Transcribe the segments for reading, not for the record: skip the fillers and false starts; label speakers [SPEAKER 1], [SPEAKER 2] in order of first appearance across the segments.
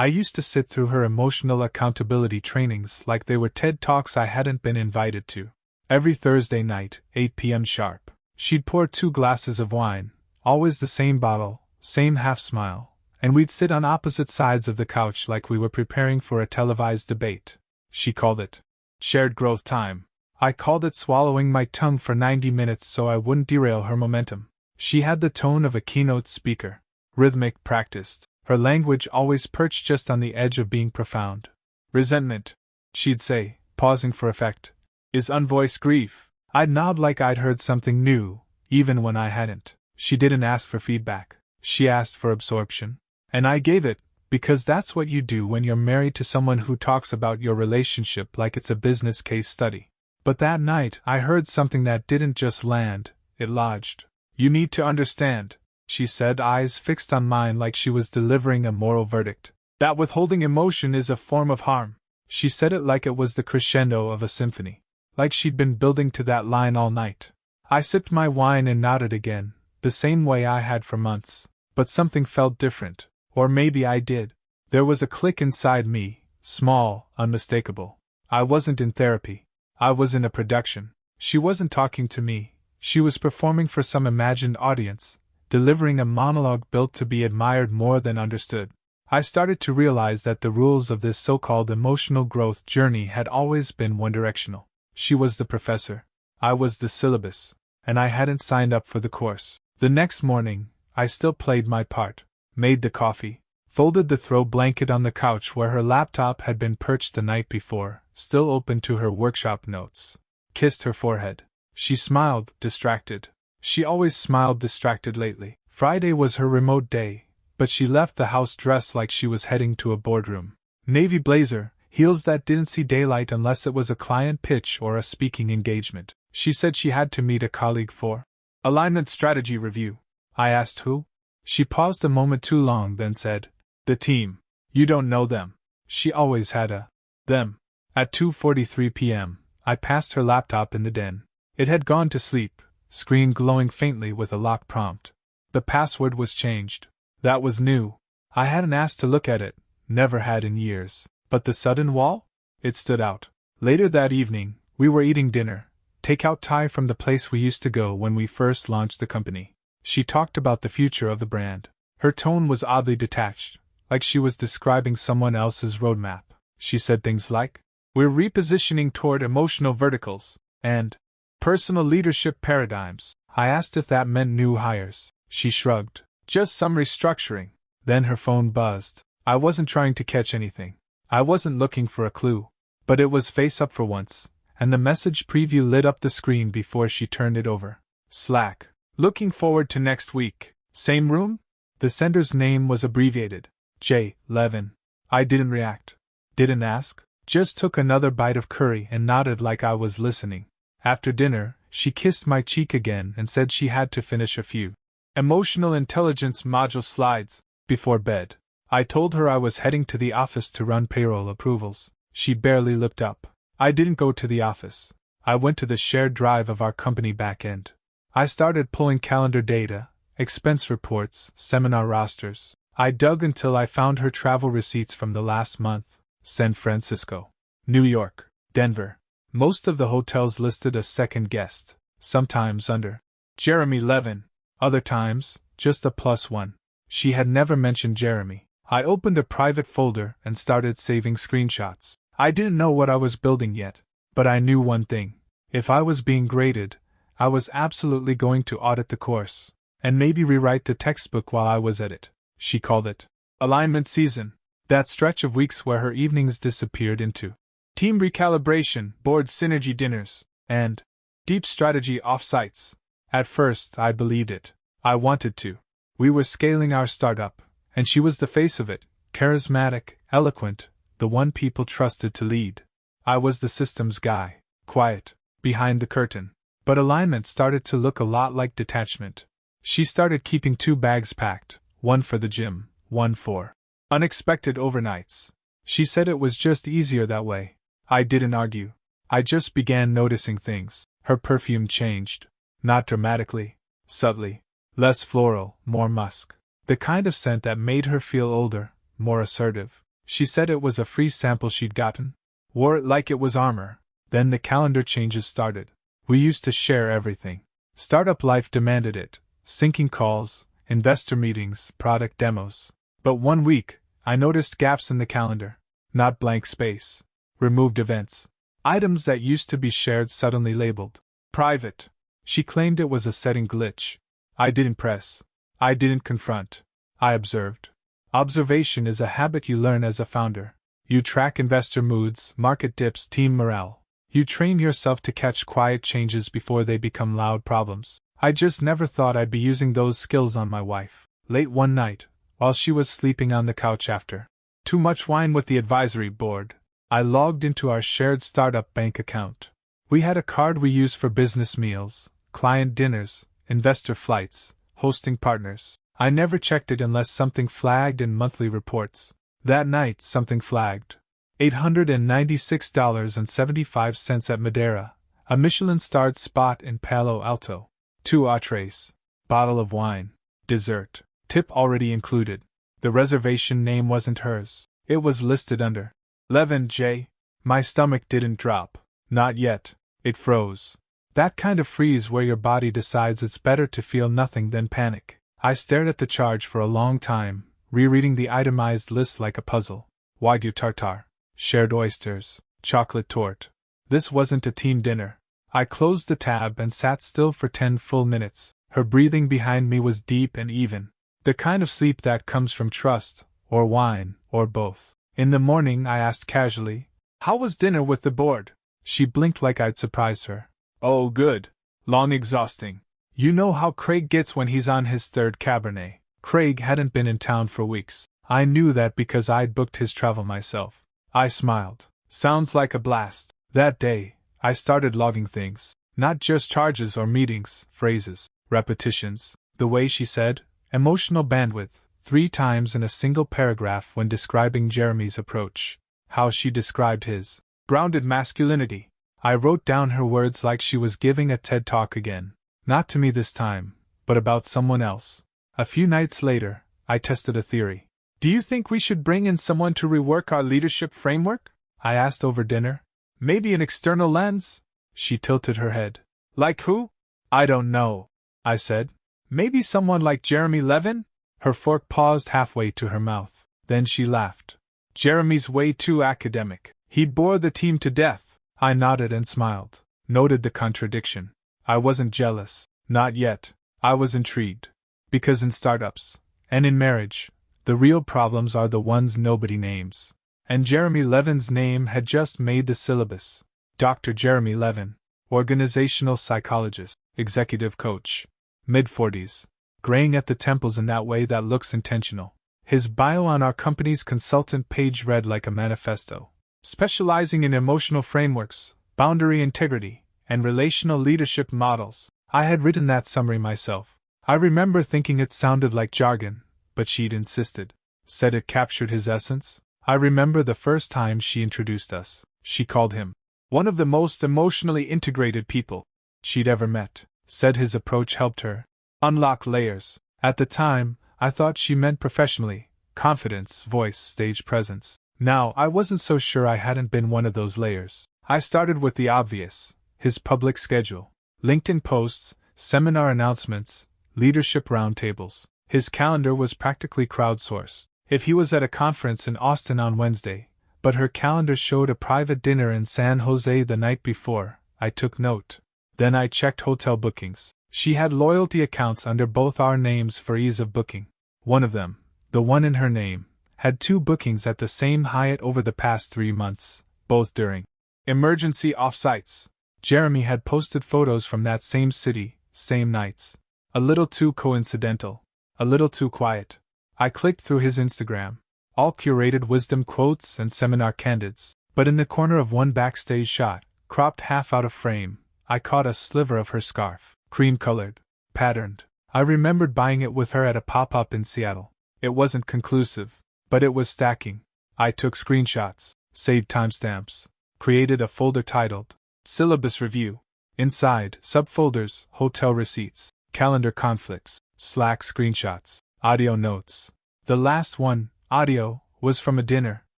[SPEAKER 1] I used to sit through her emotional accountability trainings like they were TED Talks I hadn't been invited to. Every Thursday night, 8 p.m. sharp, she'd pour 2 glasses of wine, always the same bottle, same half-smile, and we'd sit on opposite sides of the couch like we were preparing for a televised debate. She called it shared growth time. I called it swallowing my tongue for 90 minutes so I wouldn't derail her momentum. She had the tone of a keynote speaker, rhythmic, practiced, her language always perched just on the edge of being profound. Resentment, she'd say, pausing for effect, is unvoiced grief. I'd nod like I'd heard something new, even when I hadn't. She didn't ask for feedback, she asked for absorption. And I gave it, because that's what you do when you're married to someone who talks about your relationship like it's a business case study. But that night, I heard something that didn't just land, it lodged. You need to understand, she said, eyes fixed on mine like she was delivering a moral verdict, that withholding emotion is a form of harm. She said it like it was the crescendo of a symphony, like she'd been building to that line all night. I sipped my wine and nodded again, the same way I had for months, but something felt different, or maybe I did. There was a click inside me, small, unmistakable. I wasn't in therapy. I was in a production. She wasn't talking to me. She was performing for some imagined audience, delivering a monologue built to be admired more than understood. I started to realize that the rules of this so-called emotional growth journey had always been one-directional. She was the professor. I was the syllabus, and I hadn't signed up for the course. The next morning, I still played my part, made the coffee, folded the throw blanket on the couch where her laptop had been perched the night before, still open to her workshop notes, kissed her forehead. She smiled, distracted. She always smiled distracted lately. Friday was her remote day, but she left the house dressed like she was heading to a boardroom. Navy blazer, heels that didn't see daylight unless it was a client pitch or a speaking engagement. She said she had to meet a colleague for alignment strategy review. I asked who? She paused a moment too long, then said, the team. You don't know them. She always had a them. At 2:43 p.m., I passed her laptop in the den. It had gone to sleep, screen glowing faintly with a lock prompt. The password was changed. That was new. I hadn't asked to look at it, never had in years. But the sudden wall? It stood out. Later that evening, we were eating dinner, takeout Thai from the place we used to go when we first launched the company. She talked about the future of the brand. Her tone was oddly detached, like she was describing someone else's roadmap. She said things like, we're repositioning toward emotional verticals, and personal leadership paradigms. I asked if that meant new hires. She shrugged. Just some restructuring. Then her phone buzzed. I wasn't trying to catch anything. I wasn't looking for a clue. But it was face up for once, and the message preview lit up the screen before she turned it over. Slack. Looking forward to next week. Same room? The sender's name was abbreviated. J. Levin. I didn't react. Didn't ask. Just took another bite of curry and nodded like I was listening. After dinner, she kissed my cheek again and said she had to finish a few emotional intelligence module slides before bed. I told her I was heading to the office to run payroll approvals. She barely looked up. I didn't go to the office. I went to the shared drive of our company backend. I started pulling calendar data, expense reports, seminar rosters. I dug until I found her travel receipts from the last month. San Francisco, New York, Denver. Most of the hotels listed a second guest, sometimes under Jeremy Levin, other times just a +1. She had never mentioned Jeremy. I opened a private folder and started saving screenshots. I didn't know what I was building yet, but I knew one thing. If I was being graded, I was absolutely going to audit the course, and maybe rewrite the textbook while I was at it. She called it alignment season. That stretch of weeks where her evenings disappeared into team recalibration, board synergy dinners, and deep strategy offsites. At first, I believed it. I wanted to. We were scaling our startup, and she was the face of it, charismatic, eloquent, the one people trusted to lead. I was the systems guy, quiet, behind the curtain. But alignment started to look a lot like detachment. She started keeping 2 bags packed, one for the gym, one for unexpected overnights. She said it was just easier that way. I didn't argue. I just began noticing things. Her perfume changed. Not dramatically. Subtly. Less floral, more musk. The kind of scent that made her feel older, more assertive. She said it was a free sample she'd gotten. Wore it like it was armor. Then the calendar changes started. We used to share everything. Startup life demanded it. Syncing calls, investor meetings, product demos. But one week, I noticed gaps in the calendar. Not blank space. Removed events. Items that used to be shared suddenly labeled private. She claimed it was a setting glitch. I didn't press. I didn't confront. I observed. Observation is a habit you learn as a founder. You track investor moods, market dips, team morale. You train yourself to catch quiet changes before they become loud problems. I just never thought I'd be using those skills on my wife. Late one night, while she was sleeping on the couch after too much wine with the advisory board, I logged into our shared startup bank account. We had a card we used for business meals, client dinners, investor flights, hosting partners. I never checked it unless something flagged in monthly reports. That night, something flagged. $896.75 at Madeira, a Michelin-starred spot in Palo Alto. 2 entrees, bottle of wine, dessert, tip already included. The reservation name wasn't hers. It was listed under Levin J. My stomach didn't drop. Not yet. It froze. That kind of freeze where your body decides it's better to feel nothing than panic. I stared at the charge for a long time, rereading the itemized list like a puzzle. Wagyu tartare, shared oysters, chocolate torte. This wasn't a team dinner. I closed the tab and sat still for 10 full minutes. Her breathing behind me was deep and even. The kind of sleep that comes from trust, or wine, or both. In the morning I asked casually, "How was dinner with the board?" She blinked like I'd surprised her. "Oh, good. Long exhausting. You know how Craig gets when he's on his third Cabernet." Craig hadn't been in town for weeks. I knew that because I'd booked his travel myself. I smiled. Sounds like a blast. That day, I started logging things. Not just charges or meetings, phrases, repetitions. The way she said, emotional bandwidth, 3 times in a single paragraph when describing Jeremy's approach. How she described his grounded masculinity. I wrote down her words like she was giving a TED Talk again. Not to me this time, but about someone else. A few nights later, I tested a theory. "Do you think we should bring in someone to rework our leadership framework?" I asked over dinner. "Maybe an external lens?" She tilted her head. "Like who?" "I don't know," I said. "Maybe someone like Jeremy Levin?" Her fork paused halfway to her mouth. Then she laughed. "Jeremy's way too academic. He'd bore the team to death." I nodded and smiled. Noted the contradiction. I wasn't jealous. Not yet. I was intrigued. Because in startups, and in marriage, the real problems are the ones nobody names. And Jeremy Levin's name had just made the syllabus. Dr. Jeremy Levin, organizational psychologist, executive coach, mid-40s, graying at the temples in that way that looks intentional. His bio on our company's consultant page read like a manifesto. Specializing in emotional frameworks, boundary integrity, and relational leadership models. I had written that summary myself. I remember thinking it sounded like jargon, but she'd insisted. Said it captured his essence. I remember the first time she introduced us. She called him one of the most emotionally integrated people she'd ever met. Said his approach helped her unlock layers. At the time, I thought she meant professionally, confidence, voice, stage presence. Now, I wasn't so sure I hadn't been one of those layers. I started with the obvious. His public schedule. LinkedIn posts, seminar announcements, leadership roundtables. His calendar was practically crowdsourced. If he was at a conference in Austin on Wednesday, but her calendar showed a private dinner in San Jose the night before, I took note. Then I checked hotel bookings. She had loyalty accounts under both our names for ease of booking. One of them, the one in her name, had 2 bookings at the same Hyatt over the past 3 months, both during emergency offsites. Jeremy had posted photos from that same city, same nights. A little too coincidental. A little too quiet. I clicked through his Instagram. All curated wisdom quotes and seminar candids. But in the corner of one backstage shot, cropped half out of frame, I caught a sliver of her scarf. Cream-colored. Patterned. I remembered buying it with her at a pop-up in Seattle. It wasn't conclusive, but it was stacking. I took screenshots, saved timestamps, created a folder titled Syllabus Review. Inside, subfolders, hotel receipts, calendar conflicts, Slack screenshots, audio notes. The last one, audio, was from a dinner.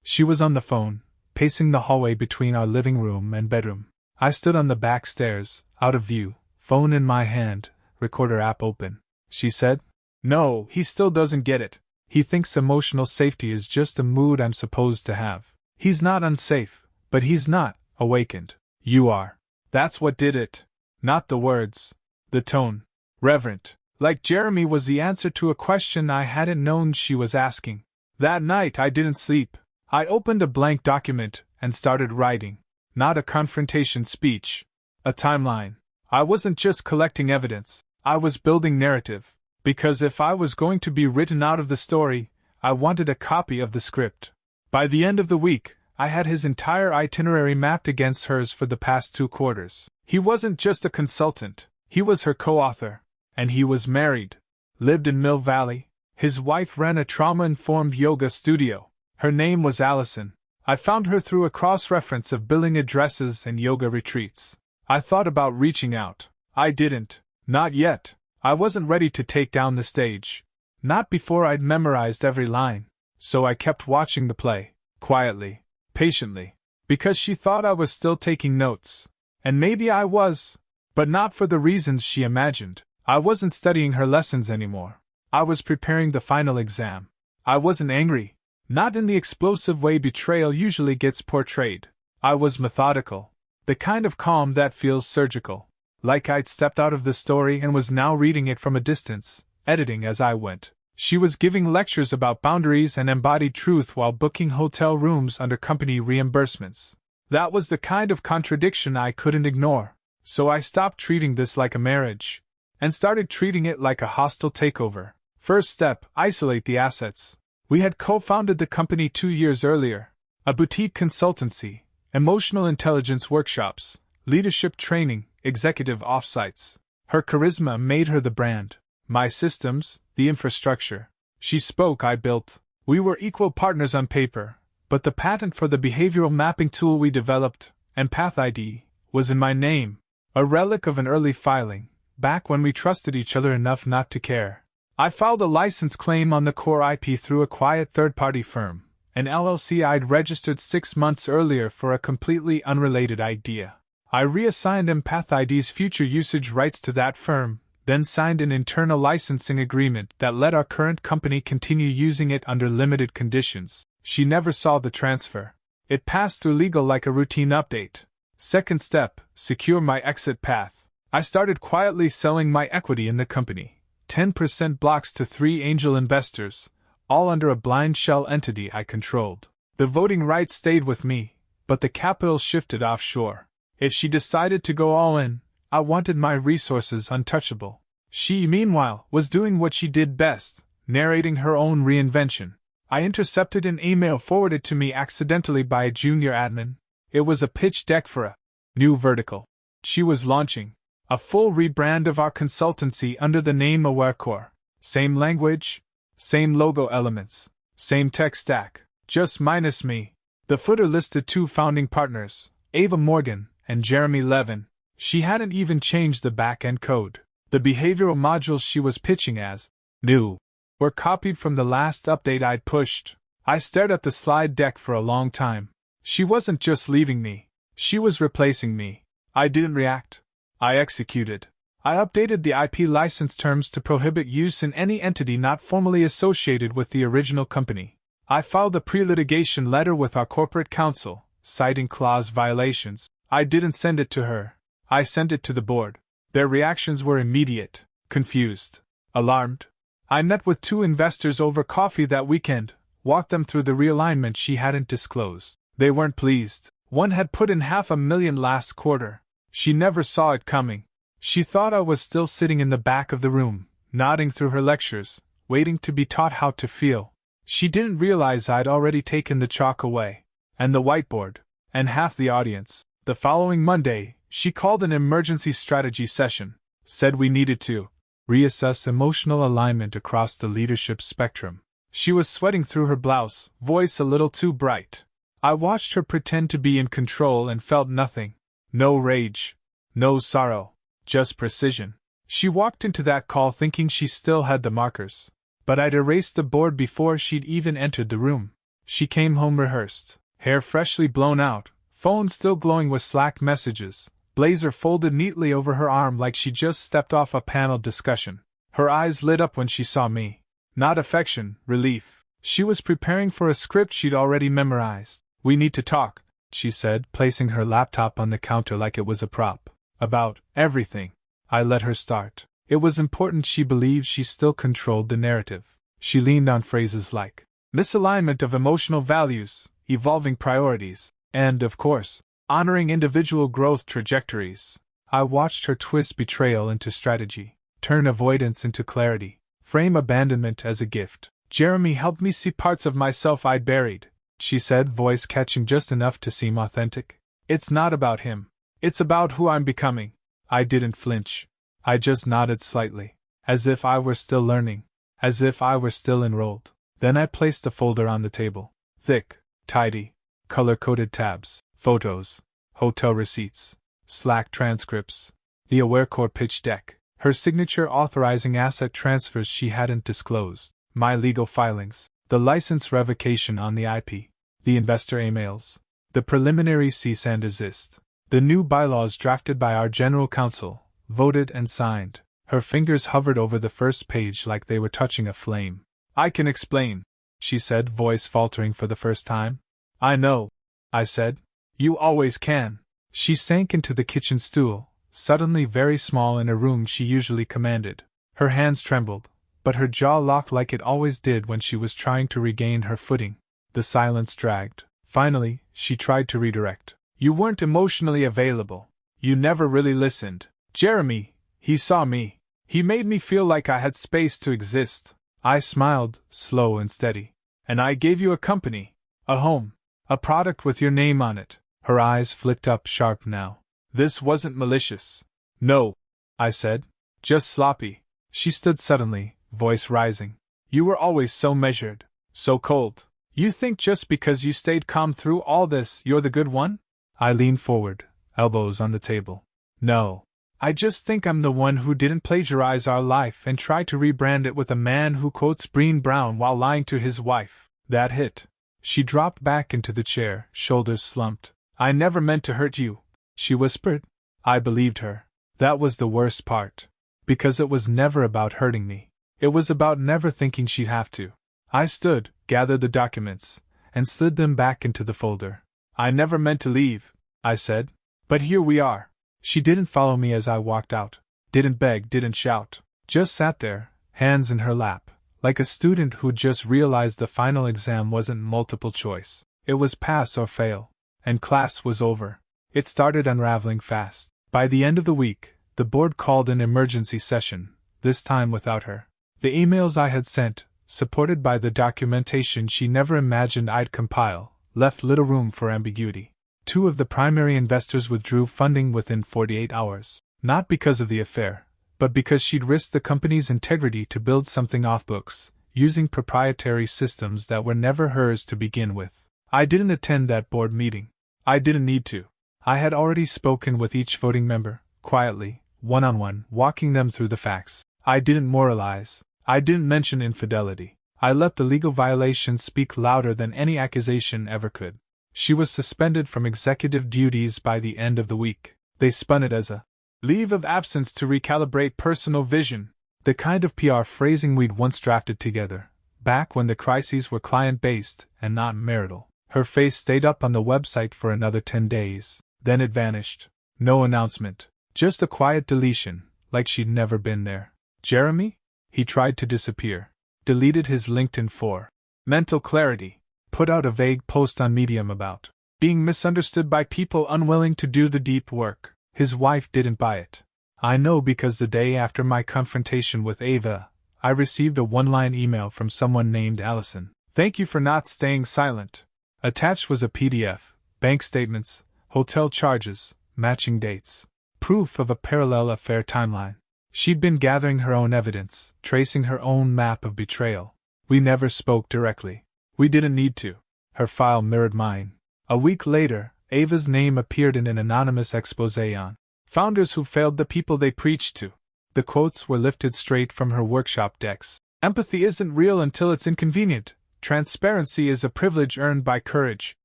[SPEAKER 1] She was on the phone, pacing the hallway between our living room and bedroom. I stood on the back stairs, out of view, phone in my hand, recorder app open. She said, "No, he still doesn't get it. He thinks emotional safety is just a mood I'm supposed to have. He's not unsafe, but he's not awakened. You are. That's what did it. Not the words. The tone. Reverent. Like Jeremy was the answer to a question I hadn't known she was asking. That night I didn't sleep. I opened a blank document and started writing. Not a confrontation speech. A timeline. I wasn't just collecting evidence. I was building narrative. Because if I was going to be written out of the story, I wanted a copy of the script. By the end of the week, I had his entire itinerary mapped against hers for the past 2 quarters. He wasn't just a consultant, he was her co-author. And he was married. Lived in Mill Valley. His wife ran a trauma-informed yoga studio. Her name was Allison. I found her through a cross-reference of billing addresses and yoga retreats. I thought about reaching out. I didn't. Not yet. I wasn't ready to take down the stage. Not before I'd memorized every line. So I kept watching the play. Quietly. Patiently. Because she thought I was still taking notes. And maybe I was. But not for the reasons she imagined. I wasn't studying her lessons anymore. I was preparing the final exam. I wasn't angry. Not in the explosive way betrayal usually gets portrayed. I was methodical. The kind of calm that feels surgical. Like I'd stepped out of the story and was now reading it from a distance, editing as I went. She was giving lectures about boundaries and embodied truth while booking hotel rooms under company reimbursements. That was the kind of contradiction I couldn't ignore. So I stopped treating this like a marriage, and started treating it like a hostile takeover. First step, isolate the assets. We had co-founded the company 2 years earlier. A boutique consultancy, emotional intelligence workshops, leadership training, executive offsites. Her charisma made her the brand. My systems, the infrastructure. She spoke, I built. We were equal partners on paper, but the patent for the behavioral mapping tool we developed, Empath ID, was in my name. A relic of an early filing, back when we trusted each other enough not to care. I filed a license claim on the core IP through a quiet third-party firm, an LLC I'd registered 6 months earlier for a completely unrelated idea. I reassigned Empath ID's future usage rights to that firm, then signed an internal licensing agreement that let our current company continue using it under limited conditions. She never saw the transfer. It passed through legal like a routine update. Second step, secure my exit path. I started quietly selling my equity in the company. 10% blocks to 3 angel investors, all under a blind shell entity I controlled. The voting rights stayed with me, but the capital shifted offshore. If she decided to go all in, I wanted my resources untouchable. She, meanwhile, was doing what she did best, narrating her own reinvention. I intercepted an email forwarded to me accidentally by a junior admin. It was a pitch deck for a new vertical. She was launching a full rebrand of our consultancy under the name AwareCore. Same language, same logo elements, same tech stack, just minus me. The footer listed 2 founding partners, Ava Morgan and Jeremy Levin. She hadn't even changed the back-end code. The behavioral modules she was pitching as new were copied from the last update I'd pushed. I stared at the slide deck for a long time. She wasn't just leaving me. She was replacing me. I didn't react. I executed. I updated the IP license terms to prohibit use in any entity not formally associated with the original company. I filed a pre-litigation letter with our corporate counsel, citing clause violations. I didn't send it to her. I sent it to the board. Their reactions were immediate, confused, alarmed. I met with 2 investors over coffee that weekend, walked them through the realignment she hadn't disclosed. They weren't pleased. One had put in $500,000 last quarter. She never saw it coming. She thought I was still sitting in the back of the room, nodding through her lectures, waiting to be taught how to feel. She didn't realize I'd already taken the chalk away, and the whiteboard, and half the audience. The following Monday, she called an emergency strategy session, said we needed to reassess emotional alignment across the leadership spectrum. She was sweating through her blouse, voice a little too bright. I watched her pretend to be in control and felt nothing. No rage. No sorrow. Just precision. She walked into that call thinking she still had the markers. But I'd erased the board before she'd even entered the room. She came home rehearsed, hair freshly blown out, phone still glowing with Slack messages, blazer folded neatly over her arm like she just stepped off a panel discussion. Her eyes lit up when she saw me. Not affection, relief. She was preparing for a script she'd already memorized. "We need to talk," she said, placing her laptop on the counter like it was a prop. "About everything." I let her start. It was important she believed she still controlled the narrative. She leaned on phrases like misalignment of emotional values, evolving priorities, and, of course, honoring individual growth trajectories. I watched her twist betrayal into strategy, turn avoidance into clarity, frame abandonment as a gift. "Jeremy helped me see parts of myself I'd buried," she said, voice catching just enough to seem authentic. "It's not about him. It's about who I'm becoming." I didn't flinch. I just nodded slightly, as if I were still learning, as if I were still enrolled. Then I placed the folder on the table. Thick, tidy, color-coded tabs, photos, hotel receipts, Slack transcripts, the AwareCore pitch deck, her signature authorizing asset transfers she hadn't disclosed, my legal filings, the license revocation on the IP, the investor emails, the preliminary cease and desist, the new bylaws drafted by our general counsel, voted and signed. Her fingers hovered over the first page like they were touching a flame. "I can explain," she said, voice faltering for the first time. "I know," I said. "You always can." She sank into the kitchen stool, suddenly very small in a room she usually commanded. Her hands trembled, but her jaw locked like it always did when she was trying to regain her footing. The silence dragged. Finally, she tried to redirect. "You weren't emotionally available. You never really listened. Jeremy, he saw me. He made me feel like I had space to exist." I smiled, slow and steady. "And I gave you a company, a home, a product with your name on it." Her eyes flicked up sharp now. "This wasn't malicious." "No," I said. "Just sloppy." She stood suddenly, voice rising. "You were always so measured, so cold. You think just because you stayed calm through all this, you're the good one?" I leaned forward, elbows on the table. "No. I just think I'm the one who didn't plagiarize our life and try to rebrand it with a man who quotes Brené Brown while lying to his wife." That hit. She dropped back into the chair, shoulders slumped. "I never meant to hurt you," she whispered. I believed her. That was the worst part. Because it was never about hurting me. It was about never thinking she'd have to. I stood, gathered the documents, and slid them back into the folder. "I never meant to leave," I said. "But here we are." She didn't follow me as I walked out. Didn't beg, didn't shout. Just sat there, hands in her lap, like a student who'd just realized the final exam wasn't multiple choice. It was pass or fail. And class was over. It started unraveling fast. By the end of the week, the board called an emergency session, this time without her. The emails I had sent, supported by the documentation she never imagined I'd compile, left little room for ambiguity. 2 of the primary investors withdrew funding within 48 hours, not because of the affair, but because she'd risked the company's integrity to build something off books, using proprietary systems that were never hers to begin with. I didn't attend that board meeting. I didn't need to. I had already spoken with each voting member, quietly, one-on-one, walking them through the facts. I didn't moralize. I didn't mention infidelity. I let the legal violations speak louder than any accusation ever could. She was suspended from executive duties by the end of the week. They spun it as a leave of absence to recalibrate personal vision, the kind of PR phrasing we'd once drafted together, back when the crises were client-based and not marital. Her face stayed up on the website for another 10 days. Then it vanished. No announcement. Just a quiet deletion, like she'd never been there. Jeremy? He tried to disappear. Deleted his LinkedIn for mental clarity. Put out a vague post on Medium about being misunderstood by people unwilling to do the deep work. His wife didn't buy it. I know because the day after my confrontation with Ava, I received a one-line email from someone named Allison. "Thank you for not staying silent." Attached was a PDF, bank statements, hotel charges, matching dates, proof of a parallel affair timeline. She'd been gathering her own evidence, tracing her own map of betrayal. We never spoke directly. We didn't need to. Her file mirrored mine. A week later, Ava's name appeared in an anonymous exposé on founders who failed the people they preached to. The quotes were lifted straight from her workshop decks. "Empathy isn't real until it's inconvenient," Transparency is a privilege earned by courage,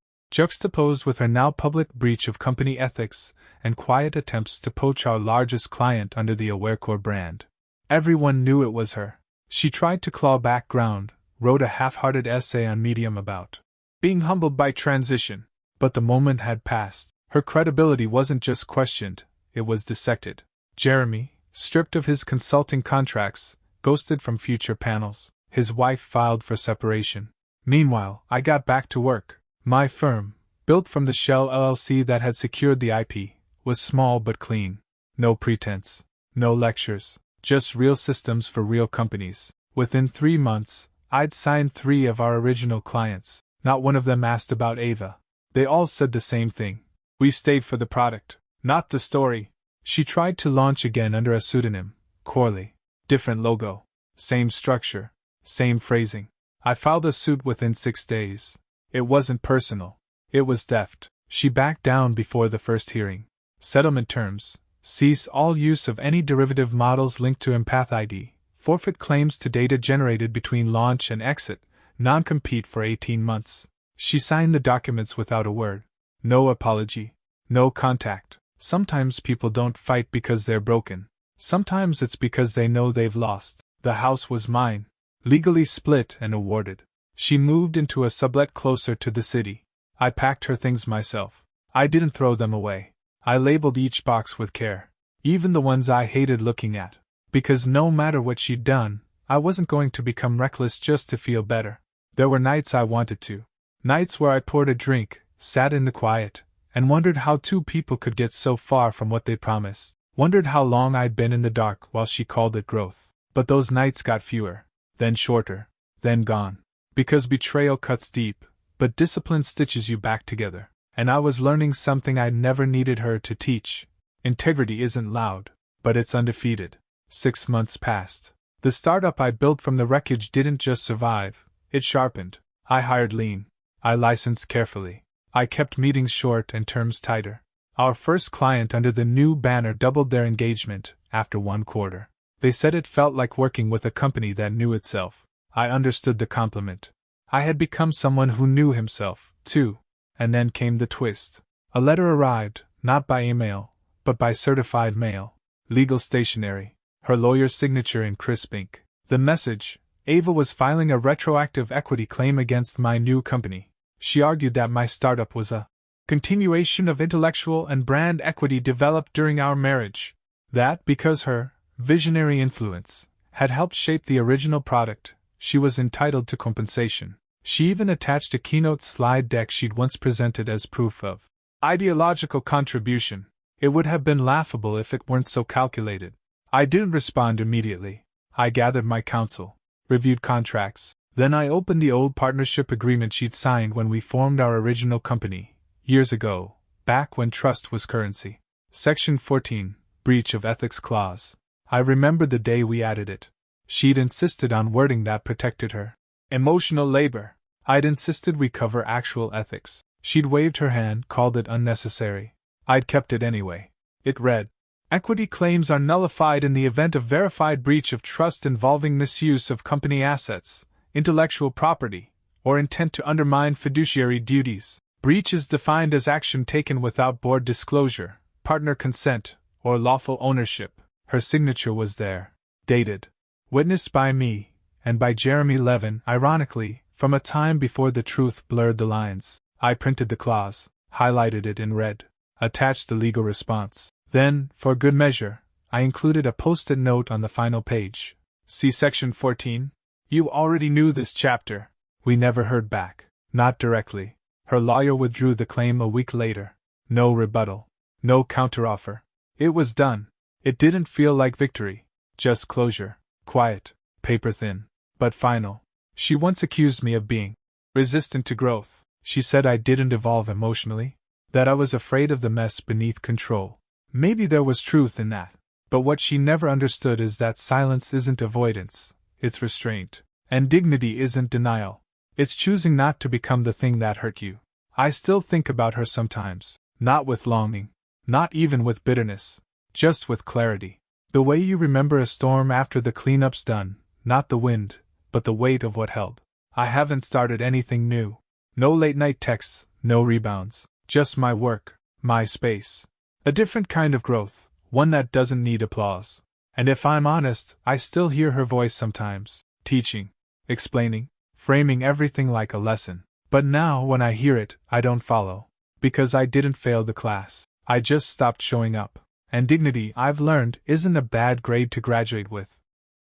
[SPEAKER 1] juxtaposed with her now public breach of company ethics and quiet attempts to poach our largest client under the AwareCore brand. Everyone knew it was her. She tried to claw back ground, wrote a half-hearted essay on Medium about being humbled by transition, but the moment had passed. Her credibility wasn't just questioned, it was dissected. Jeremy, stripped of his consulting contracts, ghosted from future panels. His wife filed for separation. Meanwhile, I got back to work. My firm, built from the shell LLC that had secured the IP, was small but clean. No pretense. No lectures. Just real systems for real companies. Within 3 months, I'd signed 3 of our original clients. Not one of them asked about Ava. They all said the same thing. We stayed for the product, not the story. She tried to launch again under a pseudonym, Corley. Different logo. Same structure. Same phrasing. I filed a suit within 6 days. It wasn't personal. It was theft. She backed down before the first hearing. Settlement terms: cease all use of any derivative models linked to Empath ID, forfeit claims to data generated between launch and exit, non-compete for 18 months. She signed the documents without a word. No apology. No contact. Sometimes people don't fight because they're broken. Sometimes it's because they know they've lost. The house was mine. Legally split and awarded. She moved into a sublet closer to the city. I packed her things myself. I didn't throw them away. I labeled each box with care. Even the ones I hated looking at. Because no matter what she'd done, I wasn't going to become reckless just to feel better. There were nights I wanted to. Nights where I poured a drink, sat in the quiet, and wondered how 2 people could get so far from what they promised. Wondered how long I'd been in the dark while she called it growth. But those nights got fewer. Then shorter, then gone. Because betrayal cuts deep, but discipline stitches you back together. And I was learning something I never needed her to teach. Integrity isn't loud, but it's undefeated. 6 months passed. The startup I built from the wreckage didn't just survive, it sharpened. I hired lean. I licensed carefully. I kept meetings short and terms tighter. Our first client under the new banner doubled their engagement after 1 quarter. They said it felt like working with a company that knew itself. I understood the compliment. I had become someone who knew himself, too. And then came the twist. A letter arrived, not by email, but by certified mail. Legal stationery. Her lawyer's signature in crisp ink. The message: Ava was filing a retroactive equity claim against my new company. She argued that my startup was a continuation of intellectual and brand equity developed during our marriage. That because her visionary influence had helped shape the original product, she was entitled to compensation. She even attached a keynote slide deck she'd once presented as proof of ideological contribution. It would have been laughable if it weren't so calculated. I didn't respond immediately. I gathered my counsel, reviewed contracts, then I opened the old partnership agreement she'd signed when we formed our original company, years ago, back when trust was currency. Section 14, Breach of Ethics Clause. I remembered the day we added it. She'd insisted on wording that protected her emotional labor. I'd insisted we cover actual ethics. She'd waved her hand, called it unnecessary. I'd kept it anyway. It read: equity claims are nullified in the event of verified breach of trust involving misuse of company assets, intellectual property, or intent to undermine fiduciary duties. Breach is defined as action taken without board disclosure, partner consent, or lawful ownership. Her signature was there. Dated. Witnessed by me, and by Jeremy Levin, ironically, from a time before the truth blurred the lines. I printed the clause, highlighted it in red, attached the legal response. Then, for good measure, I included a post-it note on the final page. See Section 14? You already knew this chapter. We never heard back. Not directly. Her lawyer withdrew the claim a week later. No rebuttal. No counteroffer. It was done. It didn't feel like victory. Just closure. Quiet. Paper thin. But final. She once accused me of being resistant to growth. She said I didn't evolve emotionally. That I was afraid of the mess beneath control. Maybe there was truth in that. But what she never understood is that silence isn't avoidance. It's restraint. And dignity isn't denial. It's choosing not to become the thing that hurt you. I still think about her sometimes. Not with longing. Not even with bitterness. Just with clarity. The way you remember a storm after the cleanup's done, not the wind, but the weight of what held. I haven't started anything new. No late night texts, no rebounds. Just my work, my space. A different kind of growth, one that doesn't need applause. And if I'm honest, I still hear her voice sometimes, teaching, explaining, framing everything like a lesson. But now, when I hear it, I don't follow. Because I didn't fail the class. I just stopped showing up. And dignity, I've learned, isn't a bad grade to graduate with.